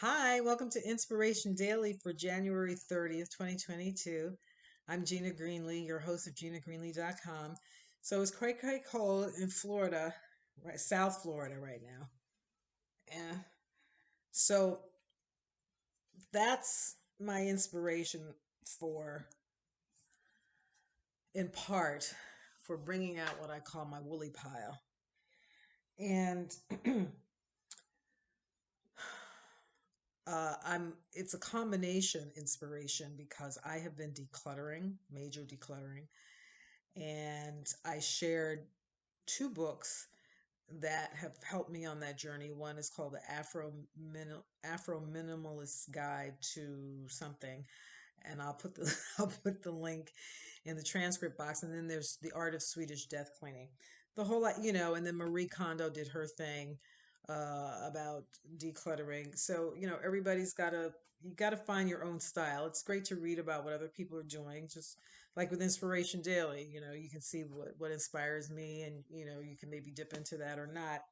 Hi, welcome to Inspiration Daily for January 30th, 2022. I'm Gina Greenlee, your host of GinaGreenlee.com. So it's quite cold in Florida, right, South Florida right now. And so that's my inspiration for, in part, for bringing out what I call my woolly pile. And it's a combination inspiration because I have been decluttering, major decluttering, and I shared two books that have helped me on that journey. One is called the Afro Minimalist Guide to something, and I'll put the I'll put the link in the transcript box. And then there's The Art of Swedish Death Cleaning. The whole lot, and then Marie Kondo did her thing about decluttering. So, everybody's you got to find your own style. It's great to read about what other people are doing, just like with Inspiration Daily. You can see what inspires me, and, you can maybe dip into that or not.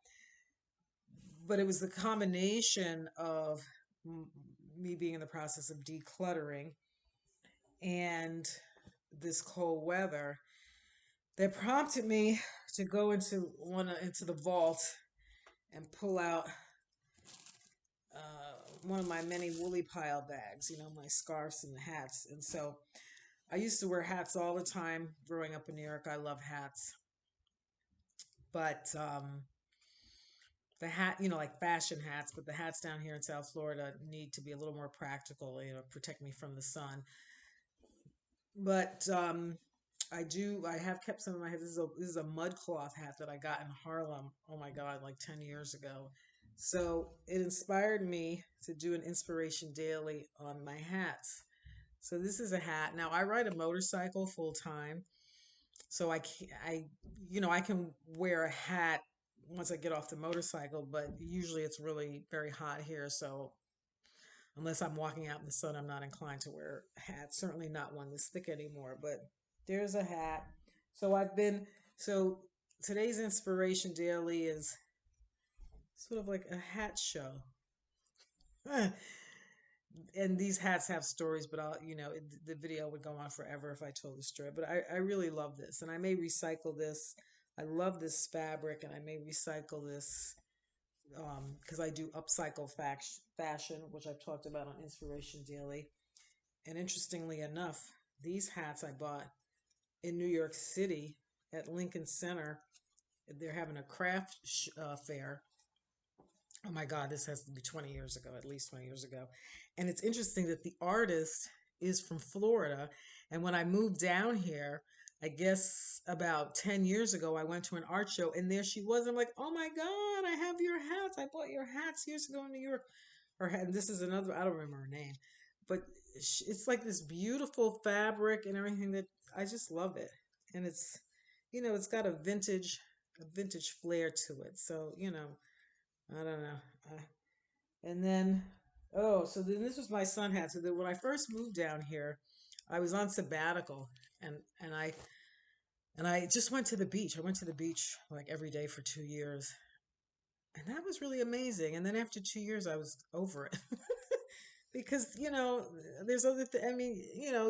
But it was the combination of me being in the process of decluttering and this cold weather that prompted me to go into the vault and pull out one of my many woolly pile bags, my scarves and hats. And so I used to wear hats all the time growing up in New York. I love hats. But the hat, like fashion hats, but the hats down here in South Florida need to be a little more practical, protect me from the sun. But I have kept some of my hats. This is a mud cloth hat that I got in Harlem. Oh my God, like 10 years ago. So it inspired me to do an inspiration daily on my hats. So this is a hat. Now I ride a motorcycle full time, so I can wear a hat once I get off the motorcycle, but usually it's really very hot here, so unless I'm walking out in the sun, I'm not inclined to wear a hat. Certainly not one this thick anymore, but there's a hat. So so today's inspiration daily is sort of like a hat show. And these hats have stories, but the video would go on forever if I told the story. But I really love this, and I may recycle this. I love this fabric, and I may recycle this because I do upcycle fashion, which I've talked about on Inspiration Daily. And interestingly enough, these hats I bought in New York City at Lincoln Center. They're having a craft fair. Oh my God, this has to be 20 years ago, at least 20 years ago. And it's interesting that the artist is from Florida. And when I moved down here, I guess about 10 years ago, I went to an art show and there she was. I'm like, oh my God, I have your hats. I bought your hats years ago in New York. And this is another, I don't remember her name, but it's like this beautiful fabric and everything that I just love it. And it's got a vintage flair to it. So, I don't know. And then, oh, so then this was my son had. So that when I first moved down here, I was on sabbatical, and and I and I just went to the beach. I went to the beach like every day for 2 years, and that was really amazing. And then after 2 years, I was over it because there's I mean,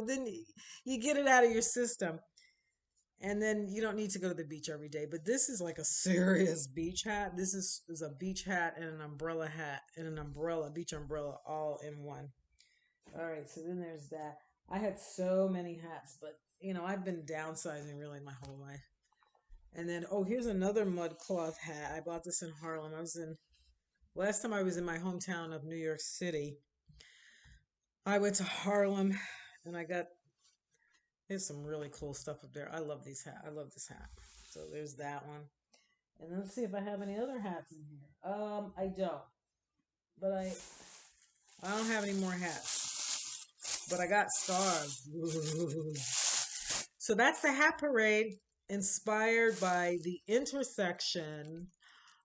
then you get it out of your system. And then you don't need to go to the beach every day. But this is like a serious beach hat. This is a beach hat and an umbrella hat and an umbrella, beach umbrella, all in one. All right, so then there's that. I had so many hats, but I've been downsizing really my whole life. And then, oh, here's another mud cloth hat. I bought this in Harlem. Last time I was in my hometown of New York City. I went to Harlem and there's some really cool stuff up there. I love these hat. I love this hat. So there's that one. And let's see if I have any other hats in here. I don't. But I don't have any more hats. But I got stars. So that's the hat parade inspired by the intersection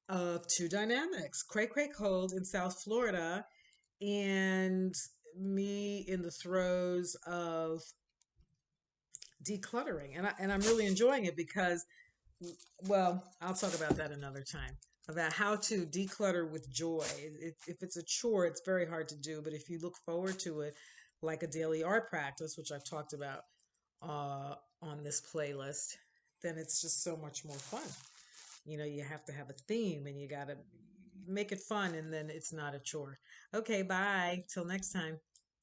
of two dynamics. Cray Cray Cold in South Florida and me in the throes of decluttering. And I'm really enjoying it because, well, I'll talk about that another time. about how to declutter with joy. If it's a chore, it's very hard to do, but if you look forward to it, like a daily art practice, which I've talked about on this playlist, then it's just so much more fun. You know, you have to have a theme and you got to make it fun, and then it's not a chore. Okay, bye. Till next time.